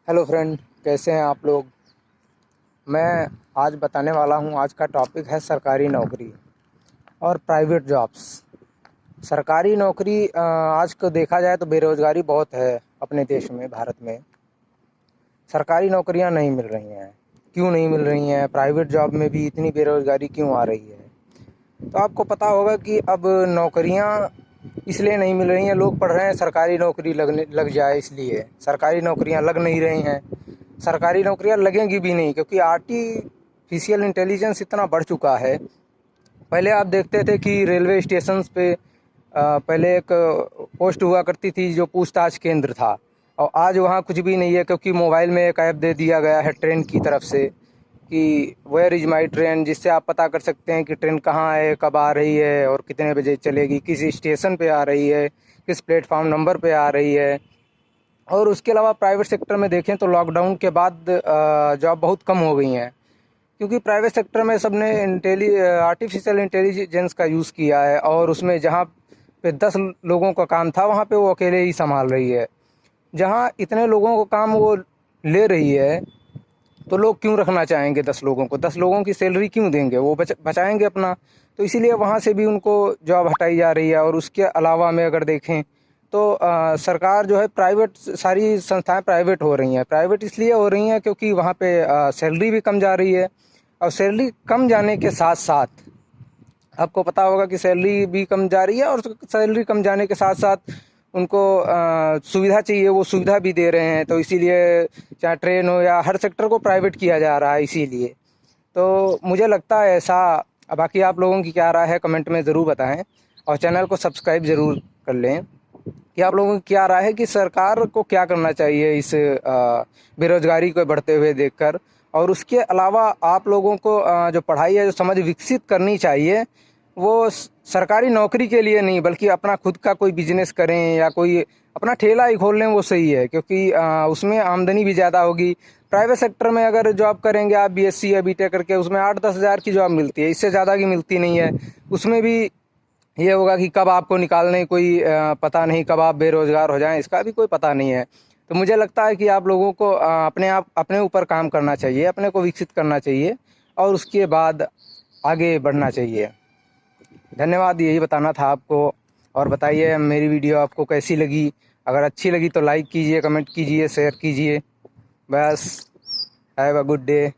Hello friend, कैसे हैं आप लोग। मैं आज बताने वाला हूं, आज का टॉपिक है सरकारी नौकरी और प्राइवेट जॉब्स। सरकारी नौकरी आज को देखा जाए तो बेरोज़गारी बहुत है अपने देश में, भारत में। सरकारी नौकरियां नहीं मिल रही हैं। क्यों नहीं मिल रही हैं? प्राइवेट जॉब में भी इतनी बेरोज़गारी क्यों आ रही है? तो आपको पता होगा कि अब नौकरियां इसलिए नहीं मिल रही हैं, लोग पढ़ रहे हैं सरकारी नौकरी लग जाए, इसलिए सरकारी नौकरियां लग नहीं रही हैं। सरकारी नौकरियां लगेंगी भी नहीं, क्योंकि आर्टिफिशियल इंटेलिजेंस इतना बढ़ चुका है। पहले आप देखते थे कि रेलवे स्टेशन पे पहले एक पोस्ट हुआ करती थी जो पूछताछ केंद्र था, और आज वहाँ कुछ भी नहीं है, क्योंकि मोबाइल में एक ऐप दे दिया गया है ट्रेन की तरफ से कि वेयर इज़ माई ट्रेन, जिससे आप पता कर सकते हैं कि ट्रेन कहाँ है, कब आ रही है और कितने बजे चलेगी, किस स्टेशन पे आ रही है, किस प्लेटफॉर्म नंबर पे आ रही है। और उसके अलावा प्राइवेट सेक्टर में देखें तो लॉकडाउन के बाद जॉब बहुत कम हो गई हैं, क्योंकि प्राइवेट सेक्टर में सबने आर्टिफिशियल इंटेलिजेंस का यूज़ किया है, और उसमें जहाँ पे 10 लोगों का काम था वहाँ पे वो अकेले ही संभाल रही है। जहाँ इतने लोगों को काम वो ले रही है, तो लोग क्यों रखना चाहेंगे 10 लोगों को? 10 लोगों की सैलरी क्यों देंगे? वो बचाएंगे अपना। तो इसीलिए वहाँ से भी उनको जॉब हटाई जा रही है। और उसके अलावा में अगर देखें तो सरकार जो है, प्राइवेट सारी संस्थाएं प्राइवेट हो रही हैं। प्राइवेट इसलिए हो रही हैं क्योंकि वहाँ पे सैलरी भी कम जा रही है, और सैलरी कम जाने के साथ साथ आपको पता होगा कि सैलरी भी कम जा रही है, और सैलरी कम जाने के साथ साथ उनको सुविधा चाहिए, वो सुविधा भी दे रहे हैं। तो इसीलिए चाहे ट्रेन हो या हर सेक्टर को प्राइवेट किया जा रहा है इसीलिए। तो मुझे लगता है ऐसा। बाकी आप लोगों की क्या राय है कमेंट में ज़रूर बताएं, और चैनल को सब्सक्राइब ज़रूर कर लें कि आप लोगों की क्या राय है कि सरकार को क्या करना चाहिए इस बेरोज़गारी को बढ़ते हुए देखकर। और उसके अलावा आप लोगों को जो पढ़ाई है, जो समझ विकसित करनी चाहिए, वो सरकारी नौकरी के लिए नहीं, बल्कि अपना खुद का कोई बिजनेस करें या कोई अपना ठेला ही खोल लें, वो सही है। क्योंकि उसमें आमदनी भी ज़्यादा होगी। प्राइवेट सेक्टर में अगर जॉब करेंगे आप बीएससी या बीटेक करके, उसमें 8-10 हज़ार की जॉब मिलती है, इससे ज़्यादा की मिलती नहीं है। उसमें भी ये होगा कि कब आपको निकालने कोई पता नहीं, कब आप बेरोज़गार हो जाएं, इसका भी कोई पता नहीं है। तो मुझे लगता है कि आप लोगों को अपने ऊपर काम करना चाहिए, अपने को विकसित करना चाहिए, और उसके बाद आगे बढ़ना चाहिए। धन्यवाद, यही बताना था आपको। और बताइए मेरी वीडियो आपको कैसी लगी। अगर अच्छी लगी तो लाइक कीजिए, कमेंट कीजिए, शेयर कीजिए। बस, हैव अ गुड डे।